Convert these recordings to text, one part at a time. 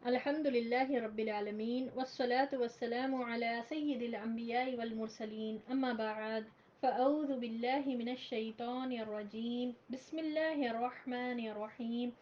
الحمد لله رب العالمين والصلاة والسلام على سيد الأنبياء والمرسلين أما بعد فأعوذ بالله من الشيطان الرجيم بسم الله الرحمن الرحيم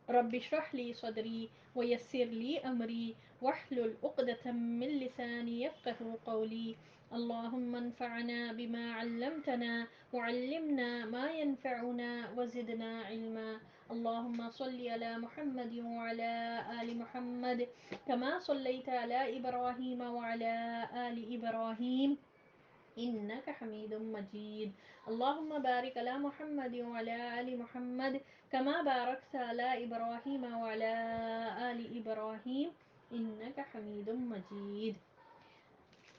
رب اشرح لي صدري ويسر لي أمري واحلل عقدة من لساني يفقه قولي اللهم انفعنا بما علمتنا وعلمنا ما ينفعنا وزدنا علما اللهم صل على محمد وعلى آل محمد كما صليت على إبراهيم وعلى آل إبراهيم إنك حميد مجيد اللهم بارك على محمد وعلى آل محمد كما باركت على إبراهيم وعلى آل إبراهيم إنك حميد مجيد.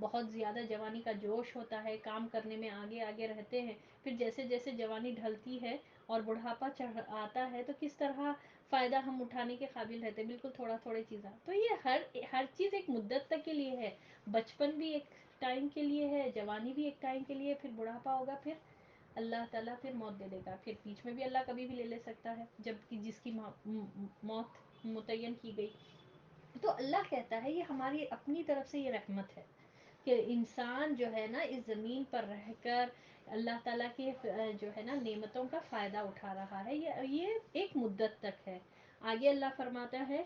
بہت زیادہ جوانی کا جوش ہوتا ہے، کام کرنے میں آگے آگے رہتے ہیں، پھر جیسے جیسے جوانی ڈھلتی ہے اور بڑھاپا چڑھ آتا ہے تو کس طرح فائدہ ہم اٹھانے کے قابل رہتے ہیں، بالکل تھوڑا تھوڑی چیزیں. تو یہ ہر چیز ایک مدت تک کے لیے ہے. بچپن بھی ایک ٹائم کے لیے ہے، جوانی بھی ایک ٹائم کے لیے، پھر بڑھاپا ہوگا، پھر اللہ تعالیٰ پھر موت دے دے گا. پھر بیچ میں بھی اللہ کبھی بھی لے لے سکتا ہے جب کہ جس کی موت متعین کی گئی. تو اللہ کہتا ہے یہ ہماری اپنی طرف سے یہ رحمت ہے کہ انسان جو ہے نا اس زمین پر رہ کر اللہ تعالیٰ کے جو ہے نا نعمتوں کا فائدہ اٹھا رہا ہے. یہ ایک مدت تک ہے. آگے اللہ فرماتا ہے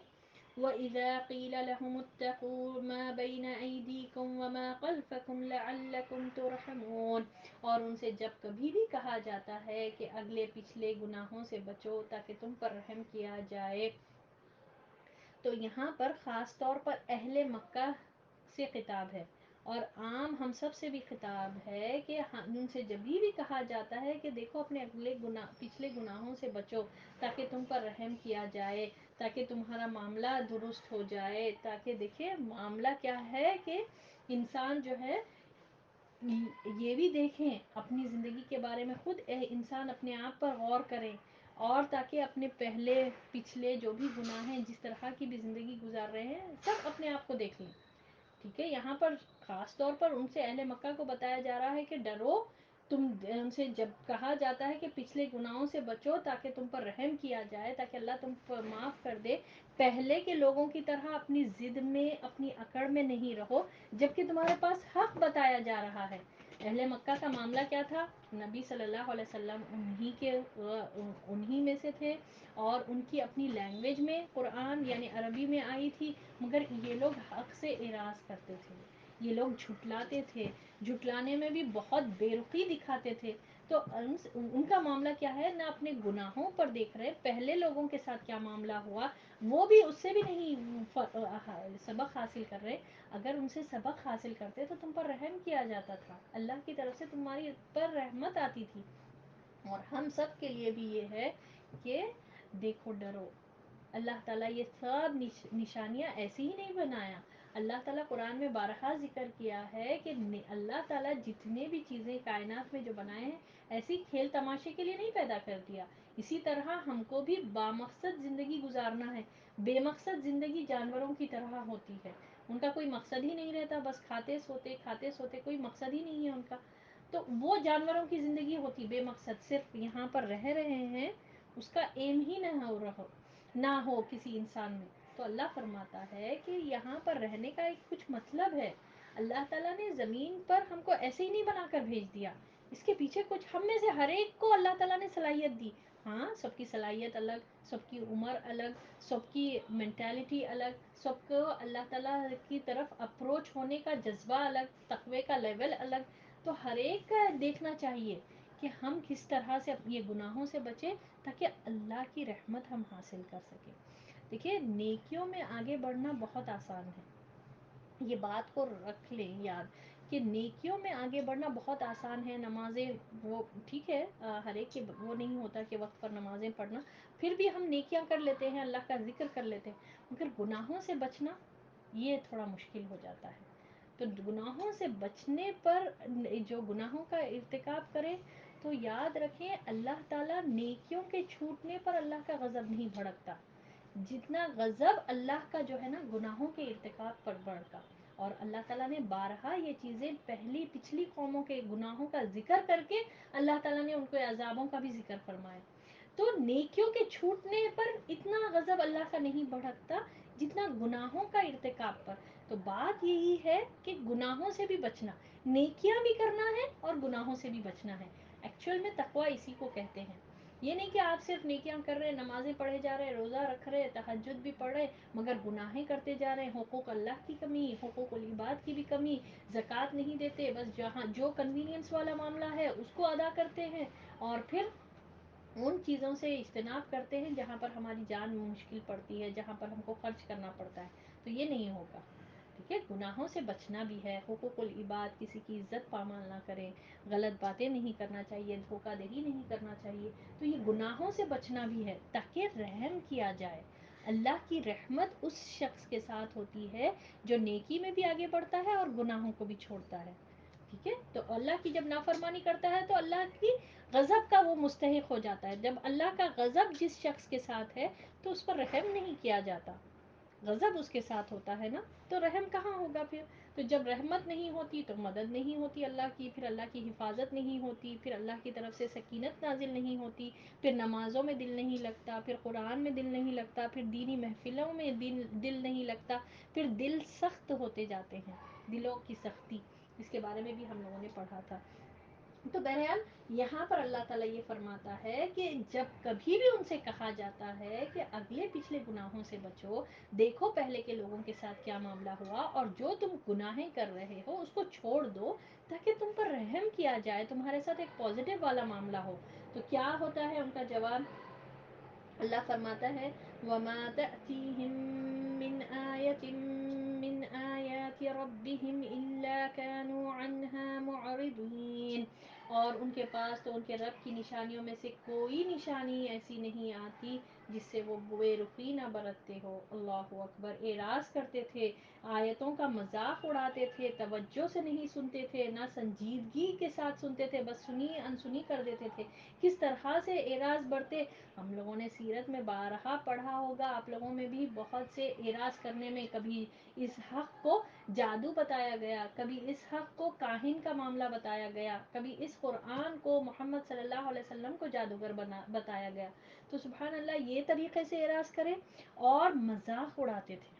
وَإِذَا قِيلَ لَهُمُ اتَّقُوا مَا بَيْنَ أَيْدِيكُمْ وَمَا خَلْفَكُمْ لَعَلَّكُمْ تُرْحَمُونَ. اور ان سے جب کبھی بھی کہا جاتا ہے کہ اگلے پچھلے گناہوں سے بچو تاکہ تم پر رحم کیا جائے، تو یہاں پر خاص طور پر اہل مکہ سے خطاب ہے اور عام ہم سب سے بھی خطاب ہے کہ ان سے جب بھی کہا جاتا ہے کہ دیکھو اپنے پچھلے گناہوں سے بچو تاکہ تم پر رحم کیا جائے، تاکہ تمہارا معاملہ درست ہو جائے. تاکہ دیکھیں معاملہ کیا ہے کہ انسان جو ہے یہ بھی دیکھیں اپنی زندگی کے بارے میں، خود انسان اپنے آپ پر غور کریں اور تاکہ اپنے پچھلے جو بھی گناہ ہیں، جس طرح کی بھی زندگی گزار رہے ہیں، سب اپنے آپ کو دیکھ لیں. ٹھیک ہے، یہاں پر خاص طور پر ان سے اہل مکہ کو بتایا جا رہا ہے کہ ڈرو. ان سے جب کہا جاتا ہے کہ پچھلے گناہوں سے بچو تاکہ تم پر رحم کیا جائے، تاکہ اللہ تم پر معاف کر دے، پہلے کے لوگوں کی طرح اپنی ضد میں اپنی اکڑ میں نہیں رہو جبکہ تمہارے پاس حق بتایا جا رہا ہے. اہل مکہ کا معاملہ کیا تھا؟ نبی صلی اللہ علیہ وسلم انہی میں سے تھے اور ان کی اپنی لینگویج میں قرآن یعنی عربی میں آئی تھی، مگر یہ لوگ حق سے اعراض کرتے تھے، یہ لوگ جھٹلاتے تھے، جھٹلانے میں بھی بہت بے رخی دکھاتے تھے. تو ان کا معاملہ کیا ہے، نہ اپنے گناہوں پر دیکھ رہے پہلے لوگوں کے ساتھ کیا معاملہ ہوا، وہ بھی اس سے بھی نہیں سبق حاصل کر رہے. اگر ان سے سبق حاصل کرتے تو تم پر رحم کیا جاتا تھا، اللہ کی طرف سے تمہاری پر رحمت آتی تھی. اور ہم سب کے لیے بھی یہ ہے کہ دیکھو ڈرو. اللہ تعالیٰ یہ سب نشانیاں ایسے ہی نہیں بنایا. اللہ تعالیٰ قرآن میں بارہا ذکر کیا ہے کہ اللہ تعالیٰ جتنے بھی چیزیں کائنات میں جو بنائے ہیں ایسی کھیل تماشے کے لیے نہیں پیدا کر دیا. اسی طرح ہم کو بھی بامقصد زندگی گزارنا ہے. بے مقصد زندگی جانوروں کی طرح ہوتی ہے، ان کا کوئی مقصد ہی نہیں رہتا، بس کھاتے سوتے کوئی مقصد ہی نہیں ہے ان کا. تو وہ جانوروں کی زندگی ہوتی بے مقصد، صرف یہاں پر رہ رہے ہیں، اس کا ایم ہی نہ ہو کسی انسان میں. تو اللہ فرماتا ہے کہ یہاں پر رہنے کا ایک کچھ مطلب ہے. اللہ تعالیٰ نے زمین پر ہم کو ایسے ہی نہیں بنا کر بھیج دیا، اس کے پیچھے کچھ ہم میں سے ہر ایک کو اللہ تعالیٰ نے صلاحیت دی. ہاں سب کی صلاحیت الگ، سب کی عمر الگ، سب کی مینٹالٹی الگ، سب کو اللہ تعالیٰ کی طرف اپروچ ہونے کا جذبہ الگ، تقوی کا لیول الگ. تو ہر ایک کا دیکھنا چاہیے کہ ہم کس طرح سے یہ گناہوں سے بچیں تاکہ اللہ کی رحمت ہم حاصل کر سکیں. دیکھیے نیکیوں میں آگے بڑھنا بہت آسان ہے، یہ بات کو رکھ لیں یاد کہ نیکیوں میں آگے بڑھنا بہت آسان ہے. نمازیں وہ ٹھیک ہے، ہر ایک کے وہ نہیں ہوتا کہ وقت پر نمازیں پڑھنا، پھر بھی ہم نیکیاں کر لیتے ہیں، اللہ کا ذکر کر لیتے ہیں، مگر گناہوں سے بچنا یہ تھوڑا مشکل ہو جاتا ہے. تو گناہوں سے بچنے پر جو گناہوں کا ارتکاب کرے تو یاد رکھیں اللہ تعالیٰ نیکیوں کے چھوٹنے پر اللہ کا غضب نہیں بھڑکتا جتنا غضب اللہ کا جو ہے نا گناہوں کے ارتکاب پر بڑھتا. اور اللہ تعالیٰ نے بارہا یہ چیزیں پچھلی قوموں کے گناہوں کا ذکر کر کے اللہ تعالیٰ نے ان کے عذابوں کا بھی ذکر فرمایا. تو نیکیوں کے چھوٹنے پر اتنا غضب اللہ کا نہیں بھڑکتا جتنا گناہوں کا ارتکاب پر. تو بات یہی ہے کہ گناہوں سے بھی بچنا، نیکیاں بھی کرنا ہے اور گناہوں سے بھی بچنا ہے. ایکچوئل میں تقوی اسی کو کہتے ہیں. یہ نہیں کہ آپ صرف نیکیاں کر رہے، نمازیں پڑھے جا رہے، روزہ رکھ رہے، تہجد بھی پڑھ رہے، مگر گناہیں کرتے جا رہے ہیں، حقوق اللہ کی کمی، حقوق العباد کی بھی کمی، زکوٰۃ نہیں دیتے، بس جہاں جو کنوینئنس والا معاملہ ہے اس کو ادا کرتے ہیں، اور پھر ان چیزوں سے اجتناب کرتے ہیں جہاں پر ہماری جان مشکل پڑتی ہے، جہاں پر ہم کو خرچ کرنا پڑتا ہے. تو یہ نہیں ہوگا. ٹھیک ہے، گناہوں سے بچنا بھی ہے، حقوق العباد، کسی کی عزت پامال نہ کریں، غلط باتیں نہیں کرنا چاہیے، دھوکہ دہی نہیں کرنا چاہیے. تو یہ گناہوں سے بچنا بھی ہے تاکہ رحم کیا جائے. اللہ کی رحمت اس شخص کے ساتھ ہوتی ہے جو نیکی میں بھی آگے بڑھتا ہے اور گناہوں کو بھی چھوڑتا ہے. ٹھیک ہے. تو اللہ کی جب نافرمانی کرتا ہے تو اللہ کی غضب کا وہ مستحق ہو جاتا ہے. جب اللہ کا غضب جس شخص کے ساتھ ہے تو اس پر رحم نہیں کیا جاتا. غضب اس کے ساتھ ہوتا ہے نا, تو رحم کہاں ہوگا پھر. تو جب رحمت نہیں ہوتی تو مدد نہیں ہوتی اللہ کی, پھر اللہ کی حفاظت نہیں ہوتی, پھر اللہ کی طرف سے سکینت نازل نہیں ہوتی, پھر نمازوں میں دل نہیں لگتا, پھر قرآن میں دل نہیں لگتا, پھر دینی محفلوں میں دل نہیں لگتا, پھر دل سخت ہوتے جاتے ہیں, دلوں کی سختی, اس کے بارے میں بھی ہم لوگوں نے پڑھا تھا. تو بہرحال یہاں پر اللہ تعالیٰ یہ فرماتا ہے کہ جب کبھی بھی ان سے کہا جاتا ہے کہ اگلے پچھلے گناہوں سے بچو, دیکھو پہلے کے لوگوں کے ساتھ کیا معاملہ ہوا, اور جو تم گناہیں کر رہے ہو اس کو چھوڑ دو تاکہ تم پر رحم کیا جائے, تمہارے ساتھ ایک پازیٹیو والا معاملہ ہو. تو کیا ہوتا ہے ان کا جواب, اللہ فرماتا ہے وَمَا تَأْتِيهِم مِّنْ آيَةٍ مِّنْ آيَاتِ رَبِّهِمْ إِلَّا كَانُوا عَنْهَا مُعْرِضِينَ. اور ان کے پاس تو ان کے رب کی نشانیوں میں سے کوئی نشانی ایسی نہیں آتی جس سے وہ بے رخی نہ برتتے ہو. اللہ اکبر. اعراض کرتے تھے, آیتوں کا مذاق اڑاتے تھے, توجہ سے نہیں سنتے تھے, نہ سنجیدگی کے ساتھ سنتے تھے, بس سنی انسنی کر دیتے تھے. کس طرح سے اعراض بڑھتے, ہم لوگوں نے سیرت میں بارہا پڑھا ہوگا, آپ لوگوں میں بھی بہت سے اعراض کرنے میں کبھی اس حق کو جادو بتایا گیا, کبھی اس حق کو کاہن کا معاملہ بتایا گیا, کبھی اس قرآن کو محمد صلی اللہ علیہ وسلم کو جادوگر بتایا گیا. تو سبحان اللہ, یہ طریقے سے اعراض کریں اور مذاق اڑاتے تھے.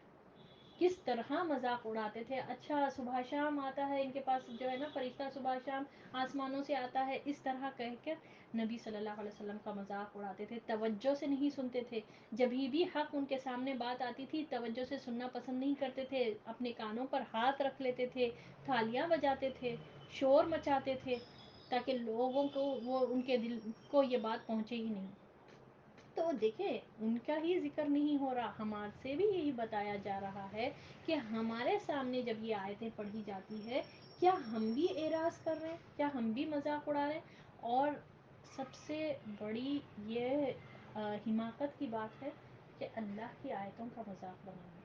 کس طرح مذاق اڑاتے تھے. اچھا صبح شام آتا ہے ان کے پاس جو ہے نا فرشتہ, صبح شام آسمانوں سے آتا ہے, اس طرح کہہ کر نبی صلی اللہ علیہ وسلم کا مذاق اڑاتے تھے, توجہ سے نہیں سنتے تھے. جب بھی حق ان کے سامنے بات آتی تھی توجہ سے سننا پسند نہیں کرتے تھے, اپنے کانوں پر ہاتھ رکھ لیتے تھے, تھالیاں بجاتے تھے, شور مچاتے تھے, تاکہ لوگوں کو وہ ان کے دل کو یہ بات پہنچے ہی نہیں. تو دیکھیں ان کا ہی ذکر نہیں ہو رہا, ہمارے سے بھی یہی بتایا جا رہا ہے کہ ہمارے سامنے جب یہ آیتیں پڑھی جاتی ہے کیا ہم بھی اعراض کر رہے ہیں, کیا ہم بھی مذاق اڑا رہے ہیں. اور سب سے بڑی یہ حماقت کی بات ہے کہ اللہ کی آیتوں کا مذاق بنانا.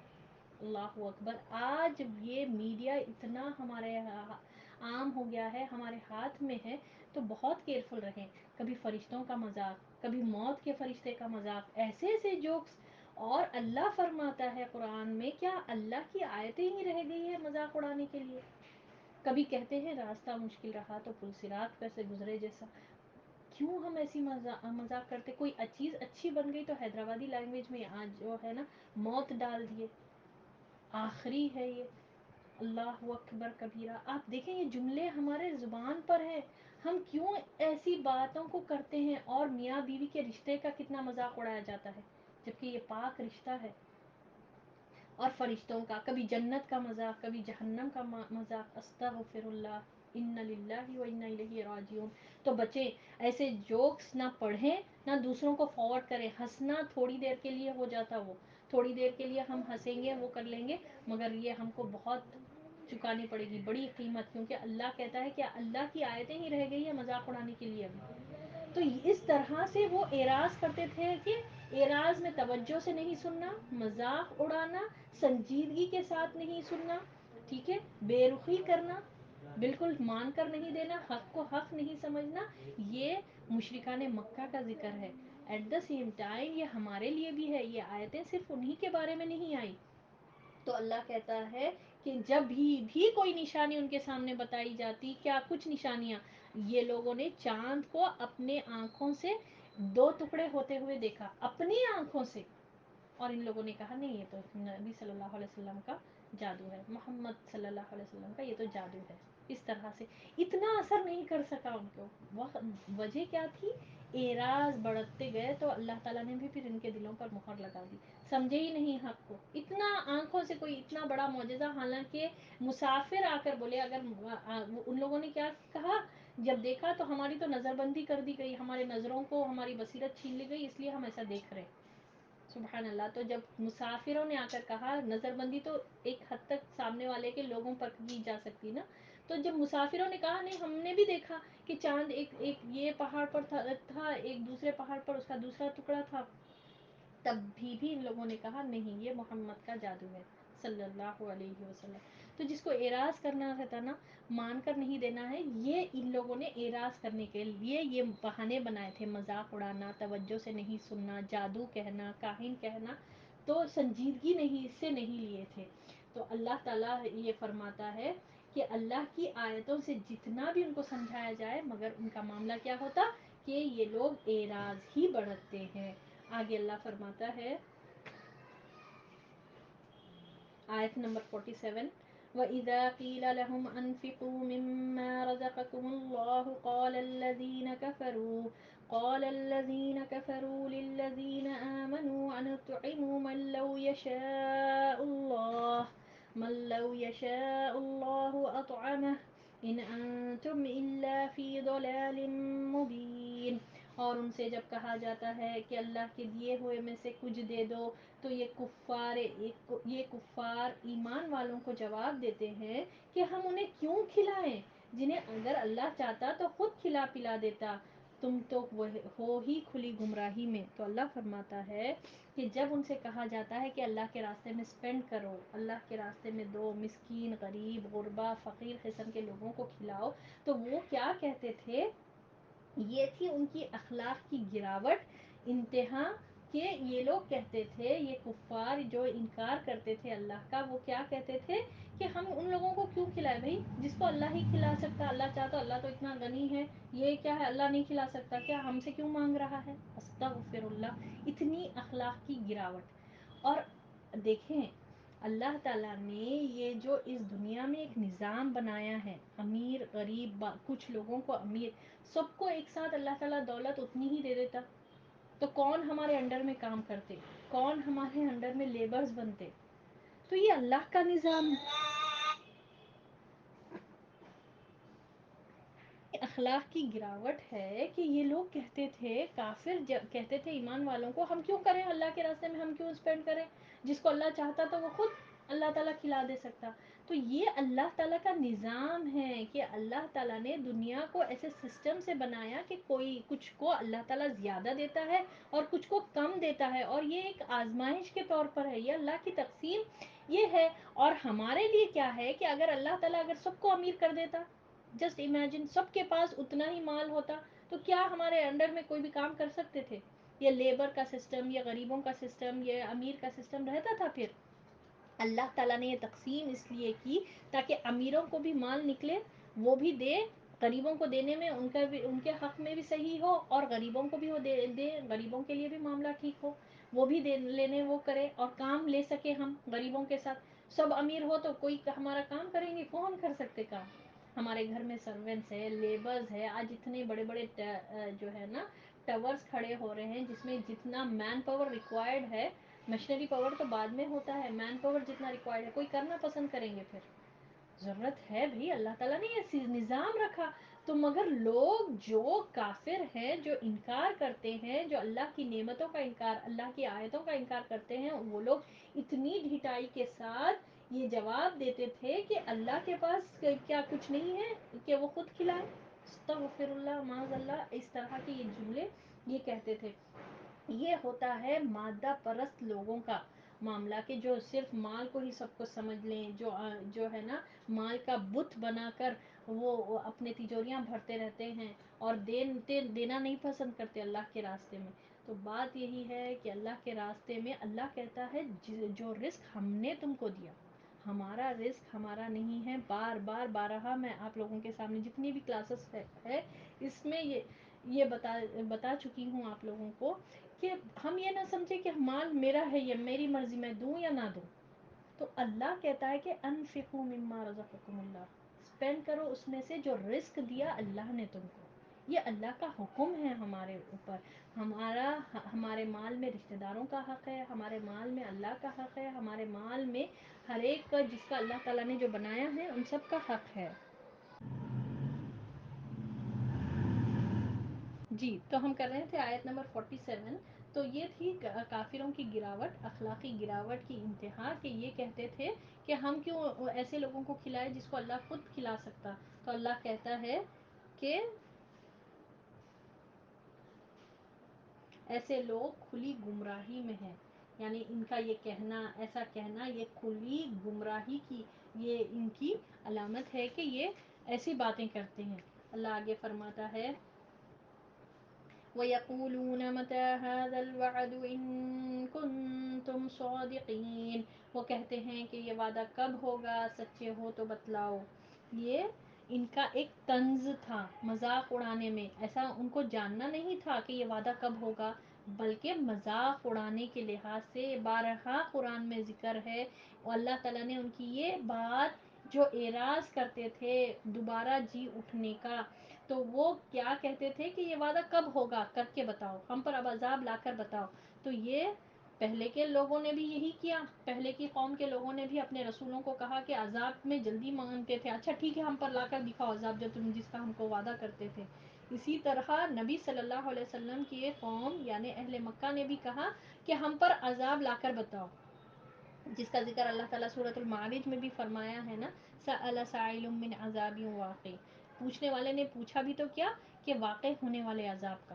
اللہ اکبر. آج یہ میڈیا اتنا ہمارے عام ہو گیا ہے, ہمارے ہاتھ میں ہے, تو بہت کیئرفل رہیں. کبھی فرشتوں کا مذاق, کبھی موت کے فرشتے کا مذاق, ایسے ایسے جوکس. اور اللہ فرماتا ہے قرآن میں, کیا اللہ کی آیتیں ہی رہ گئی ہے مذاق اڑانے کے لیے. کبھی کہتے ہیں راستہ مشکل رہا تو پل صراط پر سے گزرے جیسا. کیوں ہم ایسی مذاق کرتے. کوئی چیز اچھی بن گئی تو حیدرآبادی لینگویج میں آج جو ہے نا موت ڈال دیے, آخری ہے یہ, اللہ اکبر کبیرہ. آپ دیکھیں یہ جملے ہمارے زبان پر ہیں, ہم کیوں ایسی باتوں کو کرتے ہیں. اور میاں بیوی کے رشتے کا کتنا مذاق اڑایا جاتا ہے, جبکہ یہ پاک رشتہ ہے. اور فرشتوں کا, کبھی جنت کا مذاق, کبھی جہنم کا مذاق. استغفر اللہ, ان للہ و انا الیہ راجعون. تو بچیں ایسے جوکس نہ پڑھیں نہ دوسروں کو فارورڈ کریں. ہنسنا تھوڑی دیر کے لیے ہو جاتا, وہ تھوڑی دیر کے لیے ہم ہنسیں گے, وہ کر لیں گے, مگر یہ ہم کو بہت چکانی پڑے گی بڑی قیمت. کیونکہ اللہ کہتا ہے کہ اللہ کی آیتیں ہی رہ گئی ہیں مذاق اڑانے کے لیے ابھی. تو اس طرح سے وہ اعراض کرتے تھے کہ اعراض میں توجہ سے نہیں سننا, مذاق اڑانا, سنجیدگی کے ساتھ نہیں سننا, ٹھیک ہے, بے رخی کرنا, بالکل مان کر نہیں دینا, حق کو حق نہیں سمجھنا. یہ مشرکان مکہ کا ذکر ہے. ایٹ دا سیم ٹائم یہ ہمارے لیے بھی ہے. یہ آیتیں صرف انہی کے بارے میں نہیں آئی. تو اللہ کہتا ہے کہ جب بھی کوئی نشانی ان کے سامنے بتائی جاتی, کیا کچھ نشانیاں, یہ لوگوں نے چاند کو اپنے آنکھوں سے دو ٹکڑے ہوتے ہوئے دیکھا, اپنی آنکھوں سے. اور ان لوگوں نے کہا نہیں یہ تو نبی صلی اللہ علیہ وسلم کا جادو ہے, محمد صلی اللہ علیہ وسلم کا یہ تو جادو ہے. اس طرح سے اتنا اثر نہیں کر سکا ان کو. وجہ کیا تھی, اعراض بڑھتے گئے تو اللہ تعالیٰ نے بھی پھر ان کے دلوں پر مہر لگا دی, سمجھے ہی نہیں حق کو. اتنا آنکھوں سے کوئی اتنا بڑا معجزہ, حالانکہ مسافر آ کر بولے, اگر ان لوگوں نے کیا کہا, جب دیکھا تو ہماری تو نظر بندی کر دی گئی, ہمارے نظروں کو ہماری بصیرت چھین لی گئی, اس لیے ہم ایسا دیکھ رہے. سبحان اللہ. تو جب مسافروں نے آ کر کہا, نظر بندی تو ایک حد تک سامنے والے کے لوگوں پر کی جا سکتی نا, تو جب مسافروں نے کہا نہیں ہم نے بھی دیکھا کہ چاند ایک یہ پہاڑ پر تھا, ایک دوسرے پہاڑ پر اس کا دوسرا ٹکڑا تھا, تب بھی ان لوگوں نے کہا نہیں یہ محمد کا جادو ہے صلی اللہ علیہ وسلم. تو جس کو اعراض کرنا رہتا نا، مان کر نہیں دینا ہے، یہ ان لوگوں نے اعراض کرنے کے لیے یہ بہانے بنائے تھے، مذاق اڑانا، توجہ سے نہیں سننا، جادو کہنا، کاہن کہنا، تو سنجیدگی نہیں اس سے نہیں لیے تھے. تو اللہ تعالیٰ یہ فرماتا ہے کہ اللہ کی آیتوں سے جتنا بھی ان کو سمجھایا جائے مگر ان کا معاملہ کیا ہوتا کہ یہ لوگ اعراض ہی بڑھتے ہیں. آگے اللہ فرماتا ہے آیت نمبر 47، وَإِذَا قِيلَ لَهُمْ أَنفِقُوا مِمَّا رَزَقَكُمُ اللَّهُ قَالَ الَّذِينَ كَفَرُوا لِلَّذِينَ آمَنُوا أَنُطْعِمُ مَن لَّوْ يَشَاءُ اللَّهُ أَطْعَمَهُ إِنْ أَنتُمْ إِلَّا فِي ضَلَالٍ مُّبِينٍ. اور ان سے جب کہا جاتا ہے کہ اللہ کے دیے ہوئے میں سے کچھ دے دو، تو یہ کفار ایمان والوں کو جواب دیتے ہیں کہ ہم انہیں کیوں کھلائیں جنہیں اگر اللہ چاہتا تو خود کھلا پلا دیتا، تم تو ہو ہی کھلی گمراہی میں. تو اللہ فرماتا ہے کہ جب ان سے کہا جاتا ہے کہ اللہ کے راستے میں سپینڈ کرو، اللہ کے راستے میں دو، مسکین، غریب، غربا، فقیر قسم کے لوگوں کو کھلاؤ، تو وہ کیا کہتے تھے؟ یہ تھی ان کی اخلاق کی گراوٹ انتہا، کہ یہ لوگ کہتے تھے، یہ کفار جو انکار کرتے تھے اللہ کا، وہ کیا کہتے تھے کہ ہم ان لوگوں کو کیوں کھلائے بھائی، جس کو اللہ ہی کھلا سکتا، اللہ چاہتا، اللہ تو اتنا غنی ہے، یہ کیا ہے اللہ نہیں کھلا سکتا، کیا ہم سے کیوں مانگ رہا ہے؟ استغفر اللہ. اتنی اخلاق کی گراوٹ. اور دیکھیں اللہ تعالیٰ نے یہ جو اس دنیا میں ایک نظام بنایا ہے، امیر غریب، کچھ لوگوں کو امیر، سب کو ایک ساتھ اللہ تعالیٰ دولت اتنی ہی دے دیتا، تو کون ہمارے انڈر میں کام کرتے، کون ہمارے انڈر میں لیبرز بنتے؟ تو یہ اللہ کا نظام. اخلاق کی گراوٹ ہے کہ یہ لوگ کہتے تھے، کافر کہتے تھے ایمان والوں کو ہم کیوں کریں اللہ کے راستے میں، ہم کیوں اسپینڈ کریں، جس کو اللہ چاہتا تو وہ خود اللہ تعالیٰ کھلا دے سکتا. تو یہ اللہ تعالیٰ کا نظام ہے کہ اللہ تعالیٰ نے دنیا کو ایسے سسٹم سے بنایا کہ کوئی کچھ کو اللہ تعالیٰ زیادہ دیتا ہے اور کچھ کو کم دیتا ہے، اور یہ ایک آزمائش کے طور پر ہے، یہ اللہ کی تقسیم یہ ہے. اور ہمارے لیے کیا ہے کہ اگر اللہ تعالیٰ اگر سب کو امیر کر دیتا، جسٹ امیجن سب کے پاس اتنا ہی مال ہوتا، تو کیا ہمارے انڈر میں کوئی بھی کام کر سکتے تھے؟ یہ لیبر کا سسٹم، یہ غریبوں کا سسٹم، یہ امیر کا سسٹم رہتا تھا؟ پھر اللہ تعالیٰ نے یہ تقسیم اس لیے کی تاکہ امیروں کو بھی مال نکلے، وہ بھی دے، غریبوں کو دینے میں ان کا بھی، ان کے حق میں بھی صحیح ہو، اور غریبوں کو بھی وہ دے، غریبوں کے لیے بھی معاملہ ٹھیک ہو، وہ بھی دے لینے وہ کرے اور کام لے سکے ہم غریبوں کے ساتھ. سب امیر ہو تو کوئی ہمارا کام کریں گے؟ کون کر سکتے کام؟ ہمارے گھر میں سرونٹس ہے، لیبرز ہے، آج اتنے بڑے بڑے جو ہے نا ٹاورز کھڑے ہو رہے ہیں جس میں جتنا مین پاور ریکوائرڈ ہے، مشنری پاور تو بعد میں ہوتا ہے، مین پاور جتنا ریکوائرڈ ہے، کوئی کرنا پسند کریں گے؟ پھر ضرورت ہے بھائی، اللہ تعالیٰ نے یہ نظام رکھا. تو مگر لوگ جو کافر ہیں، جو انکار کرتے ہیں، جو اللہ کی نعمتوں کا انکار، اللہ کی آیتوں کا انکار کرتے ہیں، وہ لوگ اتنی ڈھٹائی کے ساتھ یہ جواب دیتے تھے کہ اللہ کے پاس کیا کچھ نہیں ہے کہ وہ خود کھلائے؟ استغفر اللہ، معاذ اللہ، اس طرح کے یہ جملے یہ کہتے تھے. یہ ہوتا ہے مادہ پرست لوگوں کا معاملہ، کہ جو صرف مال کو ہی سب کو سمجھ لیں، جو ہے نا مال کا بت بنا کر وہ اپنے تجوریاں بھرتے رہتے ہیں اور دینا نہیں پسند کرتے اللہ کے راستے میں. تو بات یہی ہے کہ اللہ کے راستے میں اللہ کہتا ہے جو رزق ہم نے تم کو دیا، ہمارا رزق ہمارا نہیں ہے. بار بار بارہا میں آپ لوگوں کے سامنے جتنی بھی کلاسز ہے اس میں یہ بتا چکی ہوں آپ لوگوں کو کہ ہم یہ نہ سمجھے کہ مال میرا ہے، یہ میری مرضی، میں دوں یا نہ دوں. تو اللہ کہتا ہے کہ انفقوا مما رزقکم اللہ، اسپینڈ کرو اس میں سے جو رزق دیا اللہ نے تم کو. یہ اللہ کا حکم ہے ہمارے اوپر. ہمارے مال میں رشتہ داروں کا حق ہے، ہمارے مال میں اللہ کا حق ہے، ہمارے مال میں ہر ایک کا جس کا اللہ تعالیٰ نے جو بنایا ہے ان سب کا حق ہے. جی تو ہم کر رہے تھے آیت نمبر 47. تو یہ تھی کافروں کی گراوٹ، اخلاقی گراوٹ کی انتہا، کہ یہ کہتے تھے کہ ہم کیوں ایسے لوگوں کو کھلائے جس کو اللہ خود کھلا سکتا. تو اللہ کہتا ہے کہ ایسے لوگ کھلی گمراہی میں ہیں. یعنی ان کا یہ کہنا، ایسا کہنا، یہ کھلی گمراہی کی یہ ان کی علامت ہے کہ یہ ایسی باتیں کرتے ہیں۔ اللہ آگے فرماتا ہے وَيَقُولُونَ مَتَى هَذَا الْوَعْدُ إِن كُنتُمْ صَادِقِينَ، وہ کہتے ہیں کہ یہ وعدہ کب ہوگا، سچے ہو تو بتلاؤ۔ یہ ان کا ایک طنز تھا مذاق اڑانے میں، ایسا ان کو جاننا نہیں تھا کہ یہ وعدہ کب ہوگا، بلکہ مذاق اڑانے کے لحاظ سے بارہا قرآن میں ذکر ہے، اور اللہ تعالیٰ نے ان کی یہ بات جو اعراض کرتے تھے دوبارہ جی اٹھنے کا، تو وہ کیا کہتے تھے کہ یہ وعدہ کب ہوگا، کر کے بتاؤ، ہم پر اب عذاب لا کر بتاؤ۔ تو یہ پہلے کے لوگوں نے بھی یہی کیا، پہلے کی قوم کے لوگوں نے بھی اپنے رسولوں کو کہا کہ عذاب میں جلدی مانگتے تھے، اچھا ٹھیک ہے ہم پر لا کر دکھاؤ عذاب جو تم جس کا ہم کو وعدہ کرتے تھے۔ اسی طرح نبی صلی اللہ علیہ وسلم کی قوم یعنی اہل مکہ نے بھی کہا کہ ہم پر عذاب لا کر بتاؤ، جس کا ذکر اللہ تعالیٰ سورۃ المعارج میں بھی فرمایا ہے نا، سأل سائل من عذاب واقع، پوچھنے والے نے پوچھا بھی تو کیا کہ واقع ہونے والے عذاب کا،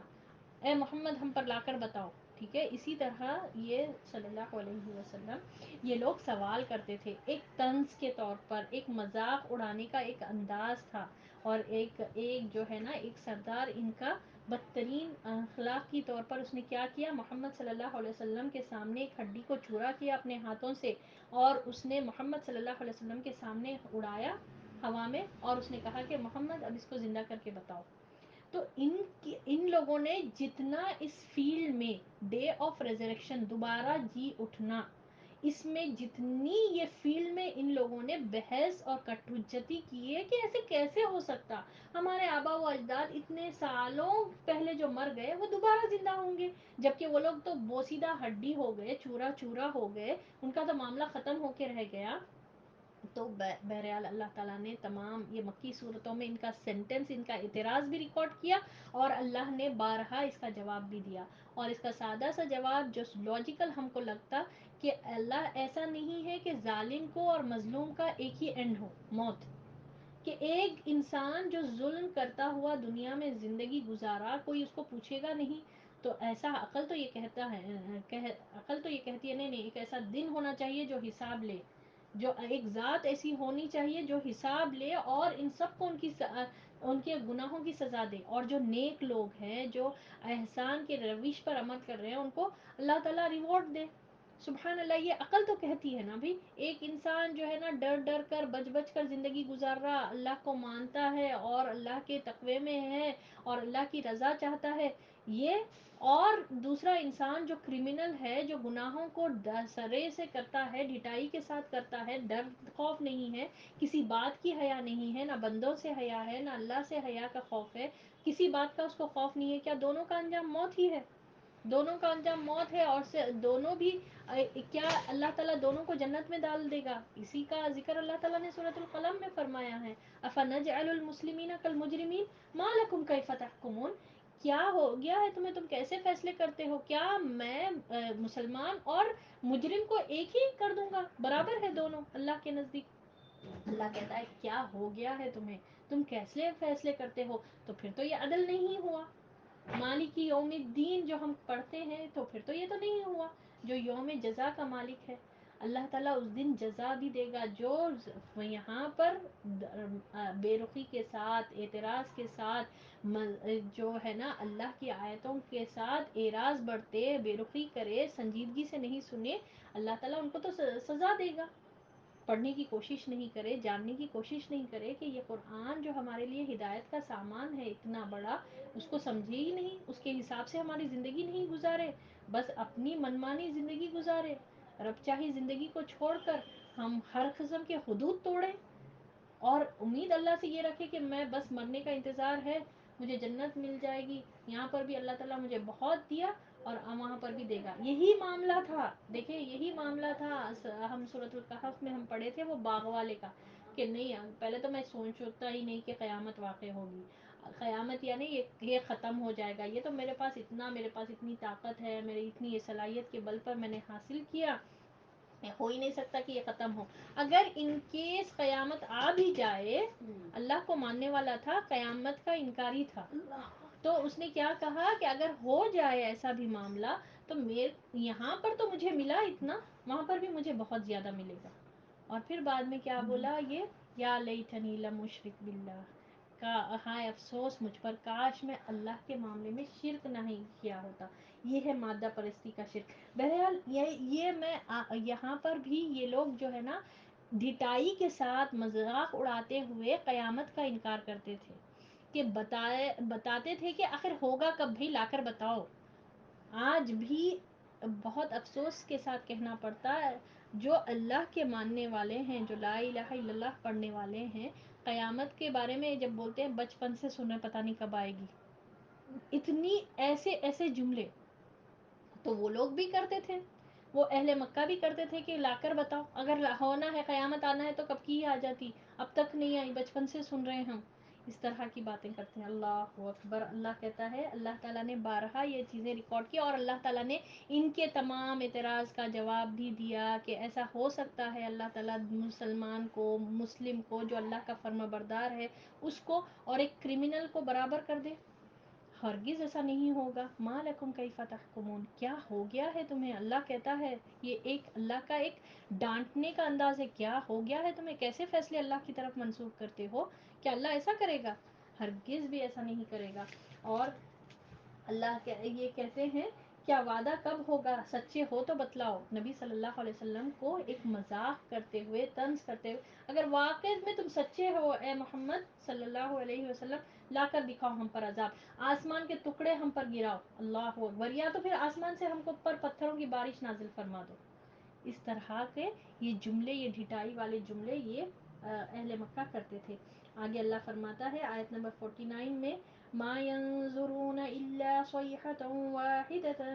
اے محمد ہم پر لا کر بتاؤ۔ ٹھیک ہے، اسی طرح یہ صلی اللہ علیہ وسلم یہ لوگ سوال کرتے تھے ایک طنز کے طور پر، ایک مذاق اڑانے کا ایک انداز تھا، اور ایک جو ہے نا ایک سردار ان کا بدترین اخلاق کی طور پر اس نے کیا کیا، محمد صلی اللہ علیہ وسلم کے سامنے ایک ہڈی کو چورا کیا اپنے ہاتھوں سے، اور اس نے محمد صلی اللہ علیہ وسلم کے سامنے اڑایا ہوا میں، اور اس نے کہا کہ محمد اب اس کو زندہ کر کے بتاؤ۔ تو ان لوگوں نے جتنا اس فیلڈ میں ڈے آف ریزریکشن دوبارہ جی اٹھنا، اس میں جتنی یہ فیلڈ میں ان لوگوں نے بحث اور کٹ حجتی کی ہے کہ ایسے کیسے ہو سکتا، ہمارے آبا و اجداد اتنے سالوں پہلے جو مر گئے وہ دوبارہ زندہ ہوں گے، جبکہ وہ لوگ تو بوسیدہ ہڈی ہو گئے، چورا چورا ہو گئے، ان کا تو معاملہ ختم ہو کے رہ گیا۔ تو بہرحال اللہ تعالیٰ نے تمام یہ مکی صورتوں میں ان کا سینٹنس، ان کا اعتراض بھی ریکارڈ کیا، اور اللہ نے بارہا اس کا جواب بھی دیا، اور اس کا سادہ سا جواب جو لاجیکل ہم کو لگتا کہ اللہ ایسا نہیں ہے کہ ظالم کو اور مظلوم کا ایک ہی اینڈ ہو، موت، کہ ایک انسان جو ظلم کرتا ہوا دنیا میں زندگی گزارا کوئی اس کو پوچھے گا نہیں، تو ایسا عقل تو یہ کہتا ہے، عقل تو یہ کہتی ہے نہیں نہیں، ایک ایسا دن ہونا چاہیے جو حساب لے، جو ایک ذات ایسی ہونی چاہیے جو حساب لے اور ان سب کو ان کے گناہوں کی سزا دے، اور جو نیک لوگ ہیں جو احسان کے روش پر عمل کر رہے ہیں ان کو اللہ تعالیٰ ریوارڈ دے۔ سبحان اللہ، یہ عقل تو کہتی ہے نا بھی، ایک انسان جو ہے نا ڈر ڈر کر بچ بچ کر زندگی گزار رہا، اللہ کو مانتا ہے اور اللہ کے تقوی میں ہے اور اللہ کی رضا چاہتا ہے، یہ اور دوسرا انسان جو کرمنل ہے، جو گناہوں کو سرے سے کرتا ہے، ڈھٹائی کے ساتھ کرتا ہے، ڈر خوف نہیں ہے، کسی بات کی حیا نہیں ہے، نہ بندوں سے حیا ہے، نہ اللہ سے حیا کا خوف ہے، کسی بات کا اس کو خوف نہیں ہے، کیا دونوں کا انجام موت ہی ہے؟ دونوں کا انجام موت ہے، اور دونوں بھی کیا اللہ تعالیٰ دونوں کو جنت میں ڈال دے گا؟ اسی کا ذکر اللہ تعالیٰ نے سورۃ القلم میں فرمایا ہے، افنجعل المسلمین کالمجرمین ما لکم کیف تحکمون، کیا ہو گیا ہے تمہیں، تم کیسے فیصلے کرتے ہو، کیا میں مسلمان اور مجرم کو ایک ہی کر دوں گا، برابر ہے دونوں اللہ کے نزدیک؟ اللہ کہتا ہے کیا ہو گیا ہے تمہیں، تم کیسے فیصلے کرتے ہو؟ تو پھر تو یہ عدل نہیں ہوا، مالک یوم الدین جو ہم پڑھتے ہیں تو پھر تو یہ تو نہیں ہوا، جو یوم جزا کا مالک ہے اللہ تعالیٰ اس دن جزا بھی دے گا، جو یہاں پر بے رخی کے ساتھ، اعتراض کے ساتھ، جو ہے نا اللہ کی آیتوں کے ساتھ اعراض برتے، بے رخی کرے، سنجیدگی سے نہیں سنے، اللہ تعالیٰ ان کو تو سزا دے گا، پڑھنے کی کوشش نہیں کرے، جاننے کی کوشش نہیں کرے کہ یہ قرآن جو ہمارے لیے ہدایت کا سامان ہے اتنا بڑا، اس کو سمجھے ہی نہیں، اس کے حساب سے ہماری زندگی نہیں گزارے، بس اپنی منمانی زندگی گزارے، رب چاہی زندگی کو چھوڑ کر ہم ہر قسم کے حدود توڑیں، اور امید اللہ سے یہ رکھے کہ میں بس مرنے کا انتظار ہے، مجھے جنت مل جائے گی، یہاں پر بھی اللہ تعالیٰ مجھے بہت دیا اور وہاں پر بھی دے گا، یہی معاملہ تھا، دیکھیں یہی معاملہ تھا، ہم سورۃ الکہف میں ہم پڑھے تھے وہ باغ والے کا، کہ نہیں پہلے تو میں سوچتا ہی نہیں کہ قیامت واقع ہوگی، قیامت یعنی یہ ختم ہو جائے گا، یہ تو میرے پاس اتنی طاقت ہے، میری اتنی یہ صلاحیت کے بل پر میں نے حاصل کیا، ہو ہی نہیں سکتا کہ یہ ختم ہو، اگر ان کیس قیامت آ بھی جائے، اللہ کو ماننے والا تھا، قیامت کا انکاری تھا، تو اس نے کیا کہا کہ اگر ہو جائے ایسا بھی معاملہ تو یہاں پر تو مجھے ملا اتنا، وہاں پر بھی مجھے بہت زیادہ ملے گا. اور پھر بعد میں کیا بولا یہ، یا لیتنی لم اشرک باللہ، کا ہائے افسوس مجھ پر، کاش میں اللہ کے معاملے میں شرک نہیں کیا ہوتا. یہ ہے مادہ پرستی کا شرک. بہرحال یہ میں یہاں پر بھی یہ لوگ جو ہے نا ڈھٹائی کے ساتھ مذاق اڑاتے ہوئے قیامت کا انکار کرتے تھے، کہ بتاتے تھے کہ آخر ہوگا کب بھی، لا کر بتاؤ. آج بھی بہت افسوس کے ساتھ کہنا پڑتا ہے، جو اللہ کے ماننے والے ہیں، جو لا الہ الا اللہ پڑھنے والے ہیں، قیامت کے بارے میں جب بولتے ہیں بچپن سے سنے پتہ نہیں کب آئے گی، اتنی ایسے ایسے جملے تو وہ لوگ بھی کرتے تھے. وہ اہل مکہ بھی کرتے تھے کہ لا کر بتاؤ، اگر ہونا ہے قیامت آنا ہے تو کب کی آ جاتی، اب تک نہیں آئی، بچپن سے سن رہے ہم. اس طرح کی باتیں کرتے ہیں. اللہ اکبر. اللہ کہتا ہے، اللہ تعالیٰ نے بارہا یہ چیزیں ریکارڈ کی، اور اللہ تعالیٰ نے ان کے تمام اعتراض کا جواب بھی دیا کہ ایسا ہو سکتا ہے اللہ تعالیٰ مسلمان کو، مسلم کو، جو اللہ کا فرما بردار ہے اس کو، اور ایک کرمنل کو برابر کر دے. ہرگز ایسا نہیں ہوگا. ما لکم کیف تحکمون، کیا ہو گیا ہے تمہیں. اللہ کہتا ہے یہ ایک اللہ کا ایک ڈانٹنے کا انداز ہے. کیا ہو گیا ہے تمہیں، کیسے فیصلے اللہ کی طرف منسوخ کرتے ہو. کیا اللہ ایسا کرے گا؟ ہرگز بھی ایسا نہیں کرے گا. اور اللہ یہ کہتے ہیں کیا وعدہ کب ہوگا، سچے ہو تو بتلاؤ. نبی صلی اللہ علیہ وسلم کو ایک مذاق کرتے ہوئے، طنز کرتے ہوئے، اگر واقعی میں تم سچے ہو اے محمد صلی اللہ علیہ وسلم، لا کر دکھاؤ ہم پر عذاب، آسمان کے ٹکڑے ہم پر گراؤ. اللہ اکبر. یا تو پھر آسمان سے ہم کو اوپر پتھروں کی بارش نازل فرما دو. اس طرح کے یہ جملے، یہ ڈھٹائی والے جملے یہ اہل مکہ کرتے تھے. آگے اللہ فرماتا ہے آیت نمبر 49 میں، ما ينظرون الا صيحة واحدة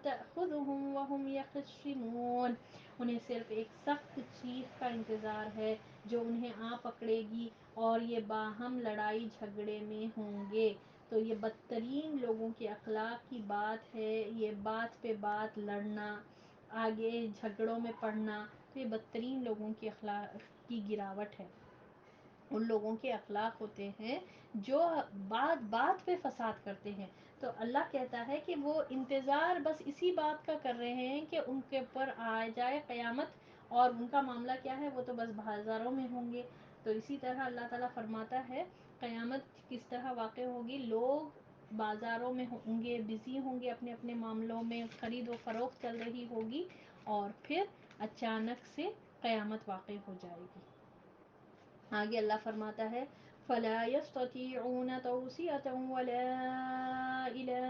تأخذهم وهم يخصمون، انہیں صرف ایک سخت چیخ کا انتظار ہے جو انہیں پکڑے گی اور یہ باہم لڑائی جھگڑے میں ہوں گے. تو یہ بدترین لوگوں کے اخلاق کی بات ہے، یہ بات پہ بات لڑنا، آگے جھگڑوں میں پڑنا، تو یہ بدترین لوگوں کی اخلاق کی گراوٹ ہے. ان لوگوں کے اخلاق ہوتے ہیں جو بات بات پہ فساد کرتے ہیں. تو اللہ کہتا ہے کہ وہ انتظار بس اسی بات کا کر رہے ہیں کہ ان کے اوپر آ جائے قیامت، اور ان کا معاملہ کیا ہے، وہ تو بس بازاروں میں ہوں گے. تو اسی طرح اللہ تعالیٰ فرماتا ہے قیامت کس طرح واقع ہوگی. لوگ بازاروں میں ہوں گے، بزی ہوں گے اپنے اپنے معاملوں میں، خرید و فروخت چل رہی ہوگی، اور پھر اچانک سے قیامت واقع ہو جائے گی. آگے اللہ فرماتا ہے فَلَا يَسْتَطِيعُونَ تَوْصِيَةً وَلَا إِلَىٰ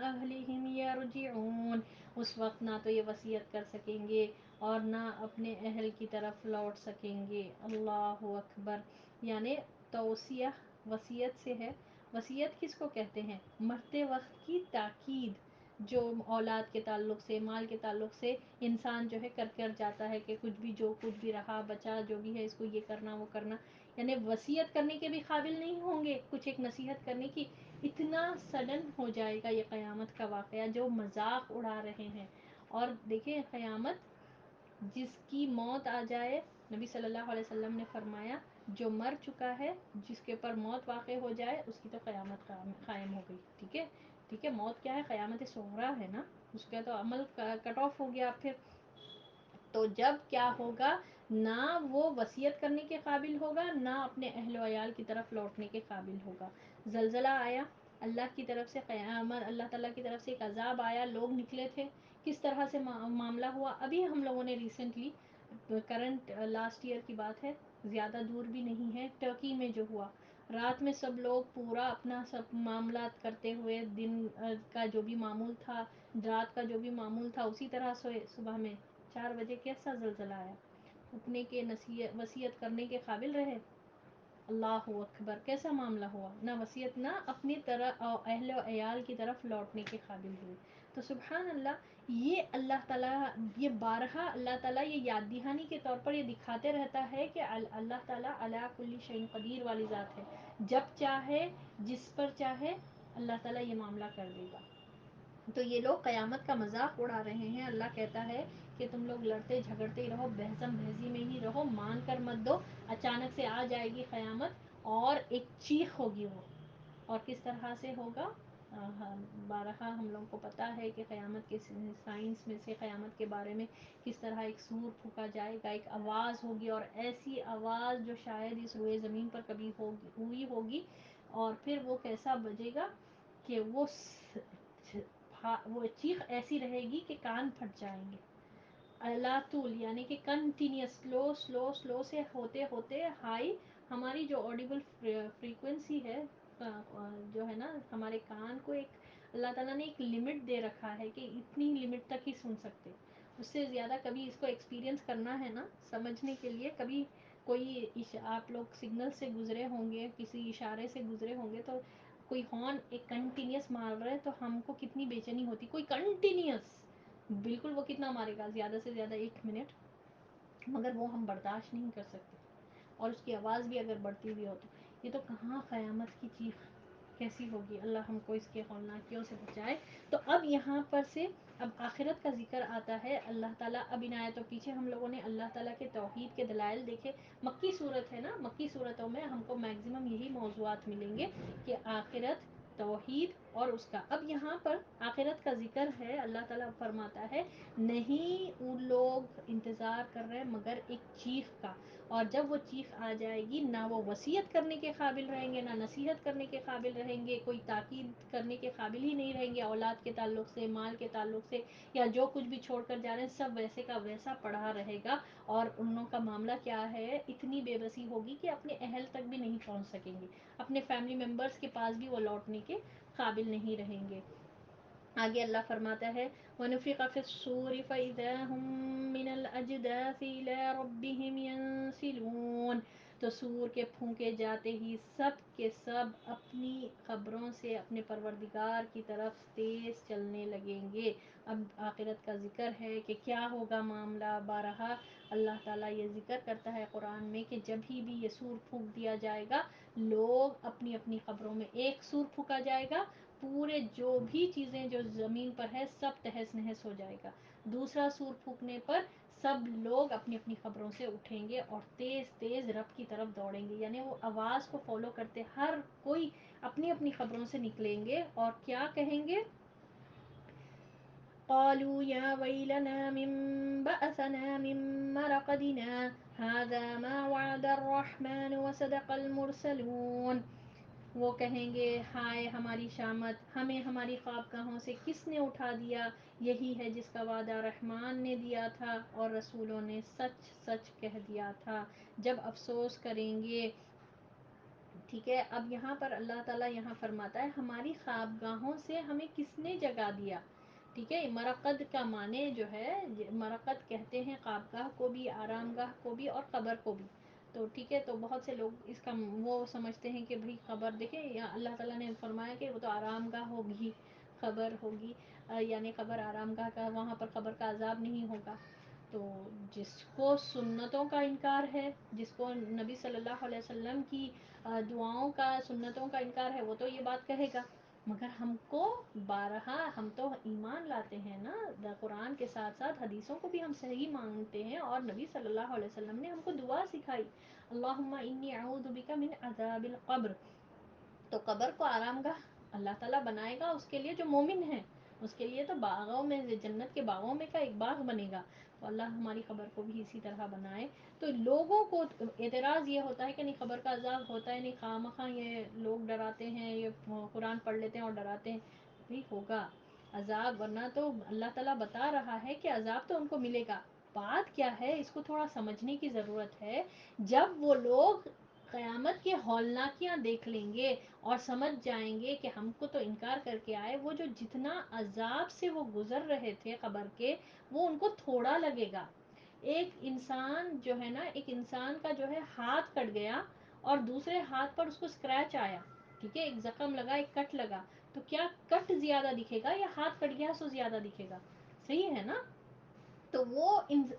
أَهْلِهِمْ يَرْجِعُونَ، اس وقت نہ تو یہ وصیت کر سکیں گے اور نہ اپنے اہل کی طرف لوٹ سکیں گے. اللہ اکبر. یعنی توصیہ وصیت سے ہے. وصیت کس کو کہتے ہیں؟ مرتے وقت کی تاکید، جو اولاد کے تعلق سے، مال کے تعلق سے انسان جو ہے کر جاتا ہے کہ کچھ بھی، جو کچھ بھی رہا بچا جو بھی ہے، اس کو یہ کرنا وہ کرنا. یعنی وصیت کرنے کے بھی قابل نہیں ہوں گے، کچھ ایک نصیحت کرنے کی. اتنا سڈن ہو جائے گا یہ قیامت کا واقعہ جو مذاق اڑا رہے ہیں. اور دیکھیں قیامت، جس کی موت آ جائے، نبی صلی اللہ علیہ وسلم نے فرمایا جو مر چکا ہے، جس کے اوپر موت واقع ہو جائے، اس کی تو قیامت قائم ہو گئی. ٹھیک ہے، ٹھیک ہے. موت کیا ہے؟ قیامت صغریٰ ہے نا، اس کا تو عمل کٹ آف ہو گیا. پھر تو جب کیا ہوگا، نہ وہ وصیت کرنے کے قابل ہوگا، نہ اپنے اہل و عیال کی طرف لوٹنے کے قابل ہوگا. زلزلہ آیا اللہ کی طرف سے، قیامت اللہ تعالیٰ کی طرف سے ایک عذاب آیا، لوگ نکلے تھے، کس طرح سے معاملہ ہوا. ابھی ہم لوگوں نے ریسنٹلی، کرنٹ لاسٹ ایئر کی بات ہے، زیادہ دور بھی نہیں ہے، ٹرکی میں جو ہوا، رات میں سب لوگ پورا اپنا سب معاملات کرتے ہوئے، دن کا جو بھی معمول تھا، رات کا جو بھی معمول تھا، اسی طرح سوئے. صبح میں 4 بجے کیسا زلزلہ آیا. اٹھنے کے وصیت کرنے کے قابل رہے. اللہ اکبر. کیسا معاملہ ہوا، نہ وصیت، نہ اپنی طرح اہل و عیال کی طرف لوٹنے کے قابل ہوئے. تو سبحان اللہ، یہ اللہ تعالیٰ، یہ بارہا اللہ تعالیٰ یہ یاد دہانی کے طور پر یہ دکھاتے رہتا ہے کہ اللہ تعالیٰ علی کل شیء قدیر والی ذات ہے. جب چاہے، جس پر چاہے، اللہ تعالیٰ یہ معاملہ کر دے گا. تو یہ لوگ قیامت کا مذاق اڑا رہے ہیں. اللہ کہتا ہے کہ تم لوگ لڑتے جھگڑتے ہی رہو، بہزم بہزی میں ہی رہو، مان کر مت دو. اچانک سے آ جائے گی قیامت، اور ایک چیخ ہوگی، وہ اور کس طرح سے ہوگا؟ بارہا ہم لوگوں کو پتہ ہے کہ قیامت کے سائنس میں سے قیامت کے بارے میں کس طرح ایک سور پھونکا جائے گا، ایک آواز ہوگی، اور ایسی آواز جو شاید اس روئے زمین پر کبھی ہوئی ہوگی، اور پھر وہ کیسا بجے گا کہ وہ چیخ ایسی رہے گی کہ کان پھٹ جائیں گے. طول یعنی کہ کنٹینیوس، سلو سے ہوتے ہوتے ہائی. ہماری جو آڈیبل فریکوینسی ہے، جو ہے نا، ہمارے کان کو ایک اللہ تعالیٰ نے ایک لمٹ دے رکھا ہے کہ اتنی لمٹ تک ہی سن سکتے. اس سے زیادہ کبھی اس کو ایکسپیرینس کرنا ہے نا سمجھنے کے لیے، کبھی کوئی آپ لوگ سگنل سے گزرے ہوں گے، کسی اشارے سے گزرے ہوں گے، تو کوئی ہارن ایک کنٹینیوس مار رہا ہے تو ہم کو کتنی بے چینی ہوتی. کوئی کنٹینیوس بالکل، وہ کتنا مارے گا؟ زیادہ سے زیادہ 1 منٹ، مگر وہ ہم برداشت نہیں کر سکتے. اور اس کی آواز بھی اگر بڑھتی بھی ہو تو یہ تو کہاں قیامت کی چیخ کیسی ہوگی. اللہ ہم کو اس کے ہولناکیوں سے بچائے. تو اب یہاں پر سے اب آخرت کا ذکر آتا ہے. اللہ تعالیٰ اب ان آیتوں پیچھے ہم لوگوں نے اللہ تعالیٰ کے توحید کے دلائل دیکھے. مکی صورت ہے نا، مکی صورتوں میں ہم کو میکزیمم یہی موضوعات ملیں گے کہ آخرت، توحید اور اس کا. اب یہاں پر آخرت کا ذکر ہے. اللہ تعالیٰ فرماتا ہے نہیں، وہ لوگ انتظار کر رہے ہیں مگر ایک چیخ کا، اور جب وہ چیخ آ جائے گی نہ وہ وصیت کرنے کے قابل رہیں گے، نہ نصیحت کرنے کے قابل رہیں گے، کوئی تاکید کرنے کے قابل ہی نہیں رہیں گے. اولاد کے تعلق سے، مال کے تعلق سے، یا جو کچھ بھی چھوڑ کر جا رہے ہیں سب ویسے کا ویسا پڑا رہے گا. اور ان لوگوں کا معاملہ کیا ہے؟ اتنی بے بسی ہوگی کہ اپنے اہل تک بھی نہیں پہنچ سکیں گے، اپنے فیملی ممبرس کے پاس بھی وہ لوٹنے کے قابل نہیں رہیں گے. آگے اللہ فرماتا ہے وَنُفِخَ فِي الصُّورِ فَإِذَا هُم مِّنَ الْأَجْدَاثِ إِلَىٰ رَبِّهِمْ يَنسِلُونَ. تو سور کے پھونکے جاتے ہی سب کے سب اپنی قبروں سے اپنے پروردگار کی طرف تیز چلنے لگیں گے. اب آخرت کا ذکر ہے کہ کیا ہوگا معاملہ. بارہا اللہ تعالیٰ یہ ذکر کرتا ہے قرآن میں کہ جب ہی بھی یہ سور پھونک دیا جائے گا، لوگ اپنی اپنی قبروں میں، ایک سور پھونکا جائے گا، پورے جو بھی چیزیں جو زمین پر ہے سب تہس نہس ہو جائے گا. دوسرا سور پھونکنے پر سب لوگ اپنی اپنی قبروں سے اٹھیں گے اور تیز تیز رب کی طرف دوڑیں گے. یعنی وہ آواز کو فالو کرتے ہر کوئی اپنی اپنی قبروں سے نکلیں گے اور کیا کہیں گے؟ قالوا يا ويلنا من بعثنا من مرقدنا هذا ما وعد الرحمن وصدق المرسلون. وہ کہیں گے ہائے ہماری شامت، ہمیں ہماری خوابگاہوں سے کس نے اٹھا دیا؟ یہی ہے جس کا وعدہ رحمان نے دیا تھا اور رسولوں نے سچ سچ کہہ دیا تھا. جب افسوس کریں گے. ٹھیک ہے، اب یہاں پر اللہ تعالیٰ یہاں فرماتا ہے ہماری خوابگاہوں سے ہمیں کس نے جگا دیا. ٹھیک ہے، مرقد کا معنی جو ہے، مرقد کہتے ہیں خوابگاہ کو بھی، آرام گاہ کو بھی، اور قبر کو بھی. تو ٹھیک ہے، تو بہت سے لوگ اس کا وہ سمجھتے ہیں کہ بھئی قبر، دیکھیں یا اللہ تعالیٰ نے فرمایا کہ وہ تو آرام گاہ ہوگی، قبر ہوگی، یعنی قبر آرام گاہ کا، وہاں پر قبر کا عذاب نہیں ہوگا. تو جس کو سنتوں کا انکار ہے، جس کو نبی صلی اللہ علیہ وسلم کی دعاؤں کا، سنتوں کا انکار ہے، وہ تو یہ بات کہے گا. مگر ہم کو بارہا ہم تو ایمان لاتے ہیں نا قرآن کے ساتھ ساتھ حدیثوں کو بھی ہم صحیح مانگتے ہیں، اور نبی صلی اللہ علیہ وسلم نے ہم کو دعا سکھائی اللہم انی اعوذ بک من عذاب القبر. تو قبر کو آرام گاہ اللہ تعالیٰ بنائے گا اس کے لیے جو مومن ہے. اس کے لیے تو باغوں میں، جنت کے باغوں میں کا ایک باغ بنے گا. تو اللہ ہماری قبر کو بھی اسی طرح بنائے. تو لوگوں کو اعتراض یہ ہوتا ہے کہ نہیں قبر کا عذاب ہوتا ہے نہیں، خواہ مخواہ یہ لوگ ڈراتے ہیں، یہ قرآن پڑھ لیتے ہیں اور ڈراتے ہیں. بھی ہوگا عذاب، ورنہ تو اللہ تعالیٰ بتا رہا ہے کہ عذاب تو ان کو ملے گا. بات کیا ہے اس کو تھوڑا سمجھنے کی ضرورت ہے. جب وہ لوگ قیامت کے ہولناکیاں دیکھ لیں گے اور سمجھ جائیں گے کہ ہم کو تو انکار کر کے آئے، وہ جو جتنا عذاب سے وہ گزر رہے تھے قبر کے، وہ ان کو تھوڑا لگے گا. ایک انسان جو ہے نا، ایک انسان کا جو ہے ہاتھ کٹ گیا اور دوسرے ہاتھ پر اس کو اسکریچ آیا، ٹھیک ہے، ایک زخم لگا، ایک کٹ لگا، تو کیا کٹ زیادہ دکھے گا یا ہاتھ کٹ گیا سو زیادہ دکھے گا؟ صحیح ہے نا. تو وہ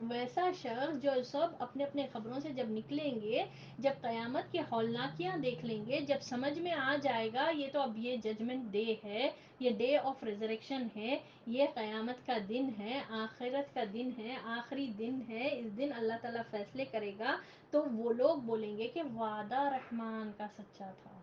ویسا شخص جو سب اپنے اپنے خبروں سے جب نکلیں گے، جب قیامت کے ہولناکیاں دیکھ لیں گے، جب سمجھ میں آ جائے گا یہ تو اب یہ ججمنٹ ڈے ہے، یہ ڈے آف ریزریکشن ہے، یہ قیامت کا دن ہے، آخرت کا دن ہے، آخری دن ہے، اس دن اللہ تعالیٰ فیصلے کرے گا. تو وہ لوگ بولیں گے کہ وعدہ رحمان کا سچا تھا.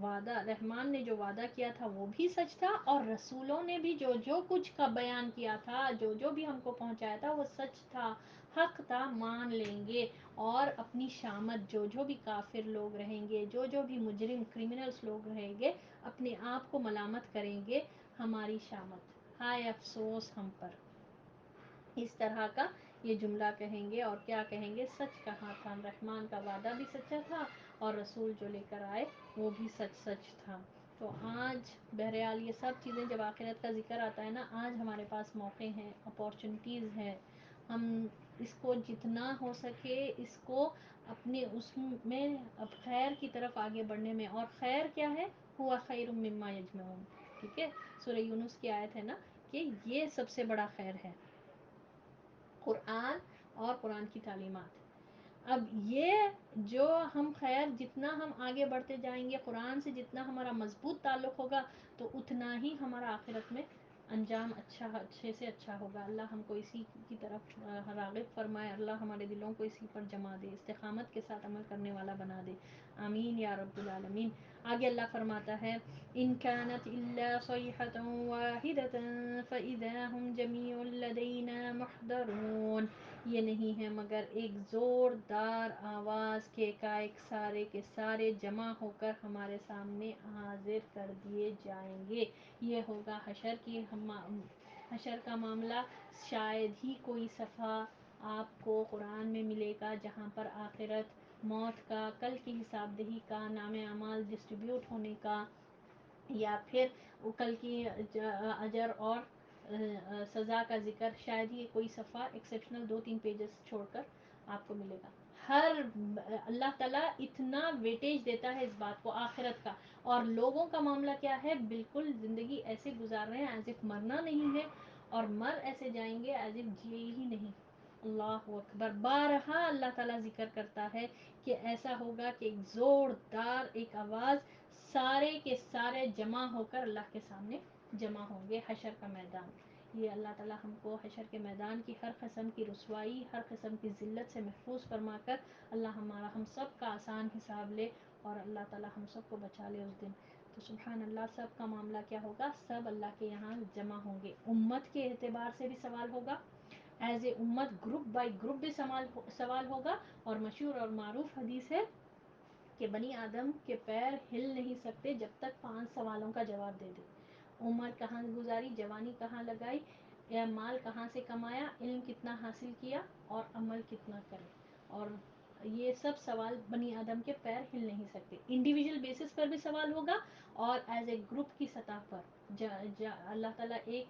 وعدہ رحمان نے جو وعدہ کیا تھا وہ بھی سچ تھا، اور رسولوں نے بھی جو جو کچھ کا بیان کیا تھا، جو جو بھی ہم کو پہنچایا تھا وہ سچ تھا، حق تھا، مان لیں گے۔ اور اپنی شامت جو جو بھی کافر لوگ رہیں گے، جو جو بھی مجرم کرمنلز لوگ رہیں گے، اپنے آپ کو ملامت کریں گے، ہماری شامت، ہائے افسوس ہم پر، اس طرح کا یہ جملہ کہیں گے۔ اور کیا کہیں گے؟ سچ کہا تھا، رحمان کا وعدہ بھی سچا تھا، اور رسول جو لے کر آئے وہ بھی سچ سچ تھا۔ تو آج بہرحال یہ سب چیزیں جب آخرت کا ذکر آتا ہے نا، آج ہمارے پاس موقع ہیں، اپورچونیٹیز ہیں، ہم اس کو جتنا ہو سکے اس کو اپنے اس میں اب خیر کی طرف آگے بڑھنے میں، اور خیر کیا ہے؟ ہوا خیر مما یجمعون، ٹھیک ہے، سورہ یونس کی آیت ہے نا کہ یہ سب سے بڑا خیر ہے، قرآن اور قرآن کی تعلیمات۔ اب یہ جو ہم خیر، جتنا ہم آگے بڑھتے جائیں گے، قرآن سے جتنا ہمارا مضبوط تعلق ہوگا تو اتنا ہی ہمارا آخرت میں انجام اچھے سے اچھا ہوگا۔ اللہ ہم کو اسی کی طرف راغب فرمائے، اللہ ہمارے دلوں کو اسی پر جما دے، استقامت کے ساتھ عمل کرنے والا بنا دے، آمین یا رب العالمین۔ آگے اللہ فرماتا ہے ان كانت الا صيحة واحدة فاذا هم جميع لدينا محضرون، یہ نہیں ہے مگر ایک زوردار آواز کے ایک سارے کے سارے جمع ہو کر ہمارے سامنے حاضر کر دیے جائیں گے۔ یہ ہوگا حشر کا معاملہ۔ شاید ہی کوئی صفحہ آپ کو قرآن میں ملے گا جہاں پر آخرت، موت کا، کل کی حساب دہی کا، نام اعمال ڈسٹریبیوٹ ہونے کا، یا پھر کل کی اجر اور سزا کا ذکر، شاید ہی کوئی صفحہ ایکسیپشنل 2-3 پیجز چھوڑ کر آپ کو ملے گا۔ ہر اللہ تعالیٰ اتنا ویٹیج دیتا ہے اس بات کو، آخرت کا۔ اور لوگوں کا معاملہ کیا ہے؟ بالکل زندگی ایسے گزار رہے ہیں ایز اف مرنا نہیں ہے، اور مر ایسے جائیں گے ایز اف جیے ہی نہیں۔ اللہ اکبر، بارہا اللہ تعالیٰ ذکر کرتا ہے کہ ایسا ہوگا کہ ایک زوردار ایک آواز، سارے کے سارے جمع ہو کر اللہ کے سامنے جمع ہوں گے، حشر کا میدان۔ یہ اللہ تعالیٰ ہم کو حشر کے میدان کی ہر قسم کی رسوائی، ہر قسم کی ذلت سے محفوظ فرما کر اللہ ہم سب کا آسان حساب لے، اور اللہ تعالیٰ ہم سب کو بچا لے اس دن۔ تو سبحان اللہ، سب کا معاملہ کیا ہوگا؟ سب اللہ کے یہاں جمع ہوں گے۔ امت کے اعتبار سے بھی سوال ہوگا، ایز اے امت گروپ بائی گروپ بھی سوال ہوگا، اور مشہور اور معروف حدیث ہے کہ بنی آدم کے پیر ہل نہیں سکتے جب تک 5 سوالوں کا جواب دے دے۔ عمر کہاں گزاری، جوانی کہاں لگائی، یا مال کہاں سے کمایا، علم کتنا حاصل کیا، اور عمل کتنا کرے۔ اور یہ سب سوال بنی آدم کے پیر ہل نہیں سکتے۔ انڈیویجول بیسس پر بھی سوال ہوگا، اور ایز اے گروپ کی سطح پر اللہ تعالیٰ ایک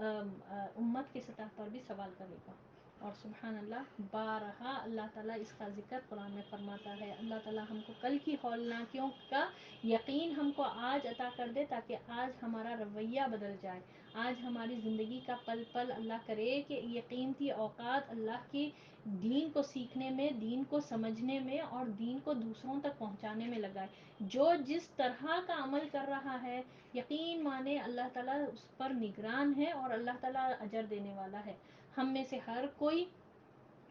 امت کی سطح پر بھی سوال کرے گا۔ اور سبحان اللہ، بارہا اللہ تعالیٰ اس کا ذکر قرآن میں فرماتا ہے۔ اللہ تعالیٰ ہم کو کل کی ہولناکیوں کا یقین ہم کو آج عطا کر دے، تاکہ آج ہمارا رویہ بدل جائے، آج ہماری زندگی کا پل پل اللہ کرے کہ یہ قیمتی اوقات اللہ کی دین کو سیکھنے میں، دین کو سمجھنے میں، اور دین کو دوسروں تک پہنچانے میں لگائے۔ جو جس طرح کا عمل کر رہا ہے، یقین مانے اللہ تعالیٰ اس پر نگران ہے، اور اللہ تعالیٰ اجر دینے والا ہے۔ ہم میں سے ہر کوئی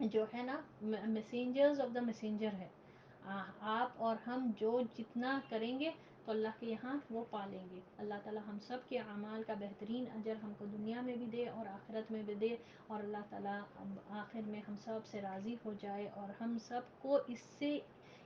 جو ہے نا میسنجرز آف دا میسنجر ہے۔ آپ اور ہم جو جتنا کریں گے تو اللہ کے یہاں وہ پالیں گے۔ اللہ تعالیٰ ہم سب کے اعمال کا بہترین اجر ہم کو دنیا میں بھی دے اور آخرت میں بھی دے، اور اللہ تعالیٰ آخر میں ہم سب سے راضی ہو جائے، اور ہم سب کو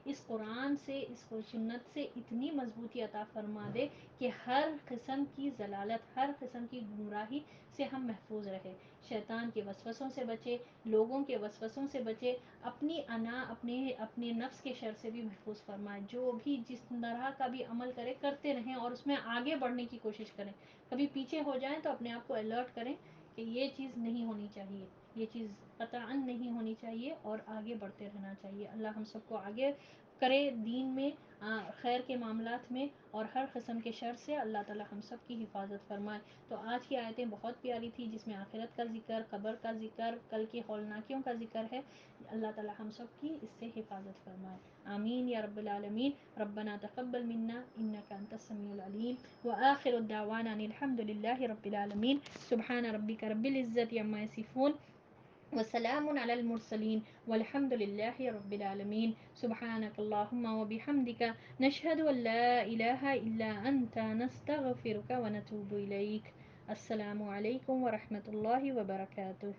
اس قرآن سے، اس سنت سے اتنی مضبوطی عطا فرما دے کہ ہر قسم کی ضلالت، ہر قسم کی گمراہی سے ہم محفوظ رہے، شیطان کے وسوسوں سے بچے، لوگوں کے وسوسوں سے بچے، اپنی انا، اپنے نفس کے شر سے بھی محفوظ فرمائے۔ جو بھی جس طرح کا بھی عمل کرتے رہیں، اور اس میں آگے بڑھنے کی کوشش کریں۔ کبھی پیچھے ہو جائیں تو اپنے آپ کو الرٹ کریں کہ یہ چیز نہیں ہونی چاہیے، یہ چیز قطعاً نہیں ہونی چاہیے، اور آگے بڑھتے رہنا چاہیے۔ اللہ ہم سب کو آگے کرے دین میں، خیر کے معاملات میں، اور ہر قسم کے شر سے اللہ تعالیٰ ہم سب کی حفاظت فرمائے۔ تو آج کی آیتیں بہت پیاری تھی، جس میں آخرت کا ذکر، قبر کا ذکر، کل کی ہولناکیوں کا ذکر ہے۔ اللہ تعالیٰ ہم سب کی اس سے حفاظت فرمائے، آمین یا رب العالمین۔ ربنا تقبل منا انك انت السميع العليم، واخر الدعوانا ان الحمد لله رب العالمين۔ سبحان ربك رب العزة عما يصفون، وسلام على المرسلين والحمد لله رب العالمين. سبحانك اللهم وبحمدك نشهد أن لا إله إلا أنت نستغفرك ونتوب إليك. السلام عليكم ورحمة الله وبركاته.